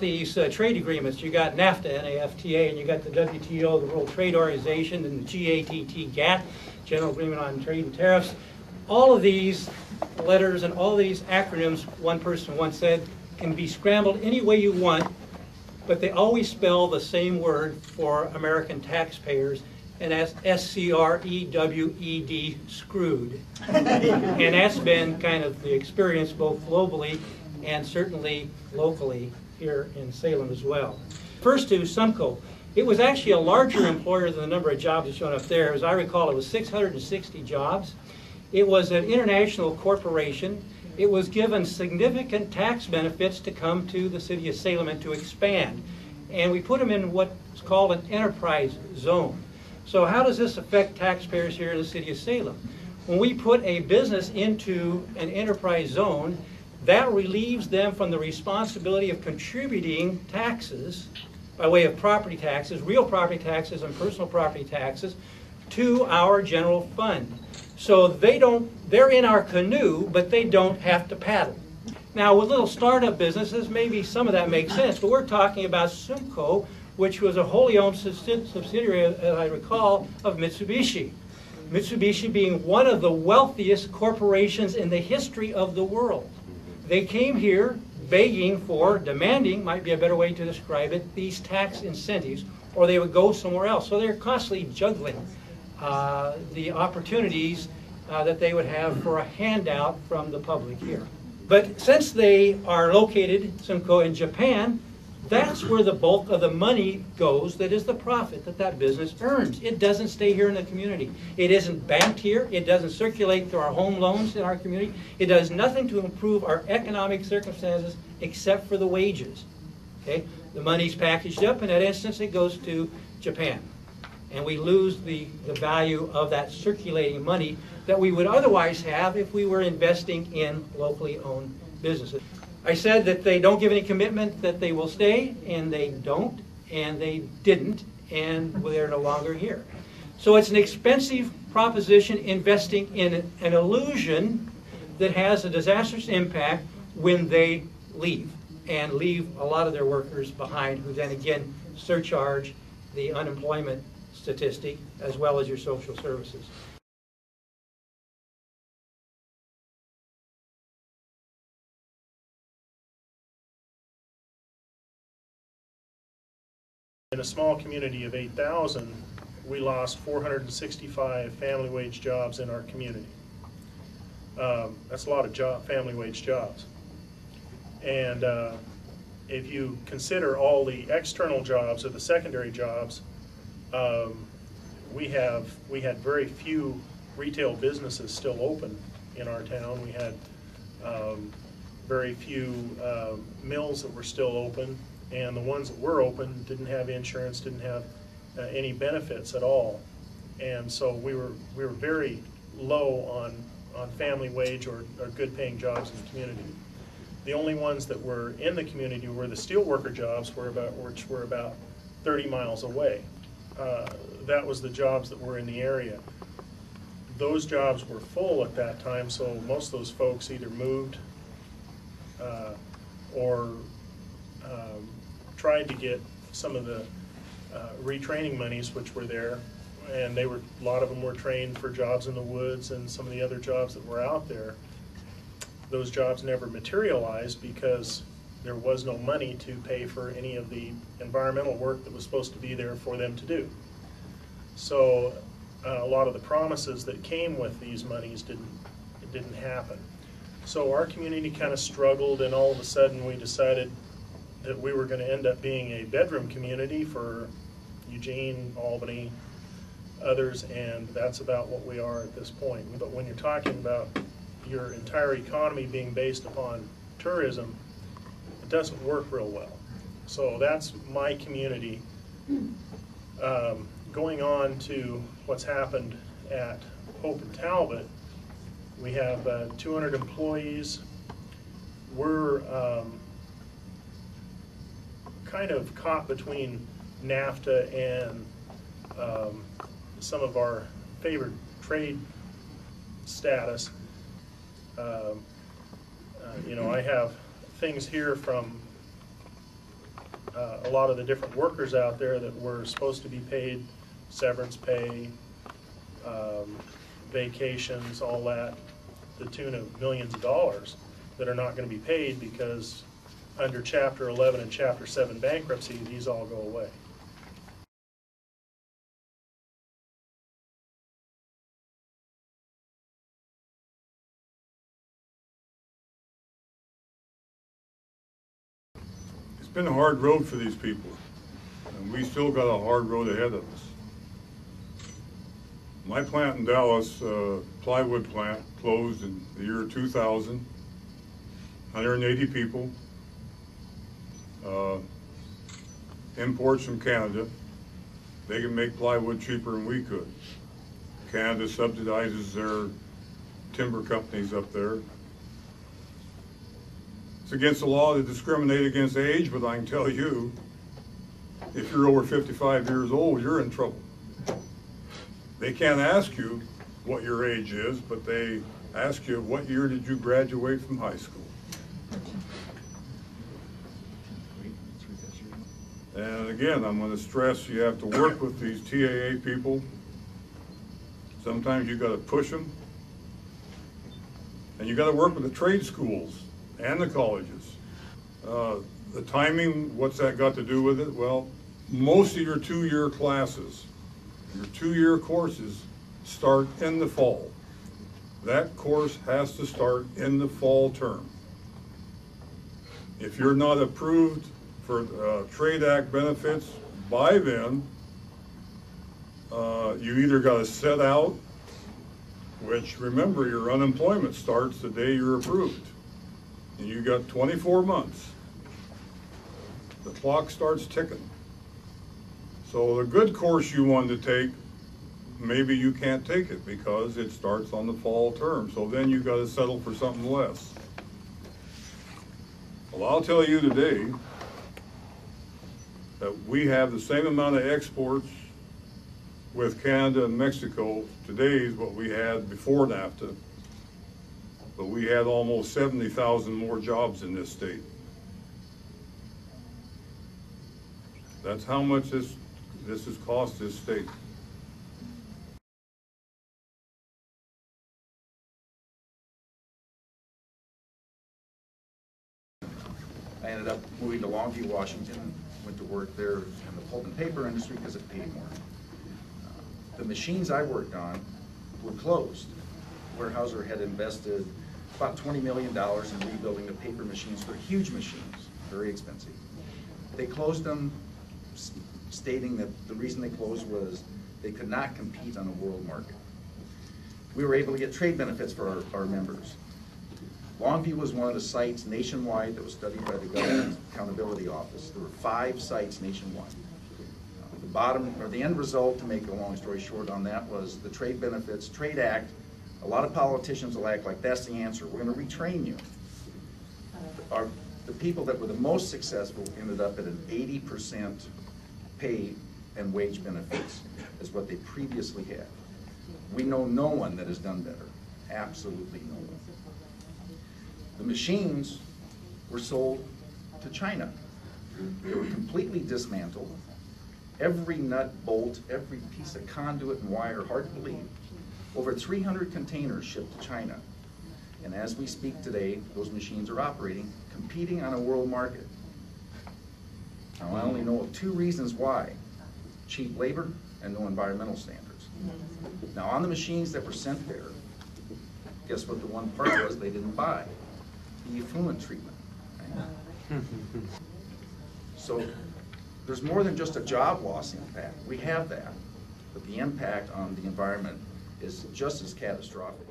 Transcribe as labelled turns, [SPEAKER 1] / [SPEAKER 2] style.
[SPEAKER 1] These trade agreements, you got NAFTA, NAFTA, and you got the WTO, the World Trade Organization, and the GATT, GATT, General Agreement on Trade and Tariffs. All of these letters and all these acronyms, one person once said, can be scrambled any way you want, but they always spell the same word for American taxpayers, and that's S-C-R-E-W-E-D, screwed. And that's been kind of the experience both globally and certainly locally here in Salem as well. First to Sumco. It was actually a larger employer than the number of jobs that shown up there. As I recall, it was 660 jobs. It was an international corporation. It was given significant tax benefits to come to the city of Salem and to expand. And we put them in what's called an enterprise zone. So how does this affect taxpayers here in the city of Salem? When we put a business into an enterprise zone, that relieves them from the responsibility of contributing taxes by way of property taxes, real property taxes and personal property taxes, to our general fund. So they're in our canoe, but they don't have to paddle. Now with little startup businesses, maybe some of that makes sense, but we're talking about Sumco, which was a wholly owned subsidiary, as I recall, of Mitsubishi. Mitsubishi being one of the wealthiest corporations in the history of the world. They came here begging for, demanding, might be a better way to describe it, these tax incentives, or they would go somewhere else. So they're constantly juggling the opportunities that they would have for a handout from the public here. But since they are located, Sumco, in Japan, that's where the bulk of the money goes, that is the profit that business earns. It doesn't stay here in the community. It isn't banked here. It doesn't circulate through our home loans in our community. It does nothing to improve our economic circumstances except for the wages. Okay? The money's packaged up. In that instance, it goes to Japan. And we lose the value of that circulating money that we would otherwise have if we were investing in locally owned businesses. I said that they don't give any commitment that they will stay, and they don't, and they didn't, and they're no longer here. So it's an expensive proposition investing in an illusion that has a disastrous impact when they leave, and leave a lot of their workers behind, who then again surcharge the unemployment statistic as well as your social services.
[SPEAKER 2] In a small community of 8,000, we lost 465 family wage jobs in our community. That's a lot of family wage jobs. And if you consider all the external jobs or the secondary jobs, we had very few retail businesses still open in our town. We had very few mills that were still open. And the ones that were open didn't have insurance, didn't have any benefits at all, and so we were very low on family wage or good paying jobs in the community. The only ones that were in the community were the steelworker jobs, which were about 30 miles away. That was the jobs that were in the area. Those jobs were full at that time, so most of those folks either moved or tried to get some of the retraining monies which were there, and a lot of them were trained for jobs in the woods and some of the other jobs that were out there. Those jobs never materialized because there was no money to pay for any of the environmental work that was supposed to be there for them to do. So a lot of the promises that came with these monies didn't happen. So our community kind of struggled, and all of a sudden we decided that we were going to end up being a bedroom community for Eugene, Albany, others, and that's about what we are at this point. But when you're talking about your entire economy being based upon tourism, it doesn't work real well. So that's my community. Going on to what's happened at Hope and Talbot, we have 200 employees. We're kind of caught between NAFTA and some of our favored trade status. You know, I have things here from a lot of the different workers out there that were supposed to be paid severance pay, vacations, all that, the tune of millions of dollars that are not going to be paid because under Chapter 11 and Chapter 7 bankruptcy, these all go away.
[SPEAKER 3] It's been a hard road for these people, and we still got a hard road ahead of us. My plant in Dallas, plywood plant, closed in the year 2000, 180 people, imports from Canada. They can make plywood cheaper than we could. Canada subsidizes their timber companies up there. It's against the law to discriminate against age, but I can tell you, if you're over 55 years old, you're in trouble. They can't ask you what your age is, but they ask you, what year did you graduate from high school? And again, I'm going to stress you have to work with these TAA people. Sometimes you got to push them. And you got to work with the trade schools and the colleges. The timing, what's that got to do with it? Well, most of your two-year classes, your two-year courses start in the fall. That course has to start in the fall term. If you're not approved for Trade Act benefits by then, you either got to set out, which remember your unemployment starts the day you're approved. And you got 24 months. The clock starts ticking. So the good course you wanted to take, maybe you can't take it because it starts on the fall term. So then you got to settle for something less. Well, I'll tell you today that we have the same amount of exports with Canada and Mexico today as what we had before NAFTA. But we had almost 70,000 more jobs in this state. That's how much this has cost this state.
[SPEAKER 4] I ended up moving to Longview, Washington, went to work there in the pulp and paper industry because it paid more. The machines I worked on were closed. Weyerhaeuser had invested about $20 million in rebuilding the paper machines. They're huge machines, very expensive. They closed them, stating that the reason they closed was they could not compete on a world market. We were able to get trade benefits for our members. Longview was one of the sites nationwide that was studied by the Government Accountability Office. There were 5 sites nationwide. The end result, to make a long story short on that, was the trade benefits, Trade Act. A lot of politicians will act like that's the answer. We're going to retrain you. The people that were the most successful ended up at an 80% pay and wage benefits is what they previously had. We know no one that has done better. Absolutely no one. The machines were sold to China. They were completely dismantled. Every nut, bolt, every piece of conduit and wire, hard to believe. Over 300 containers shipped to China. And as we speak today, those machines are operating, competing on a world market. Now, I only know of 2 reasons why: cheap labor and no environmental standards. Now, on the machines that were sent there, guess what the one part was they didn't buy? The effluent treatment. Right? So there's more than just a job loss impact. We have that, but the impact on the environment is just as catastrophic.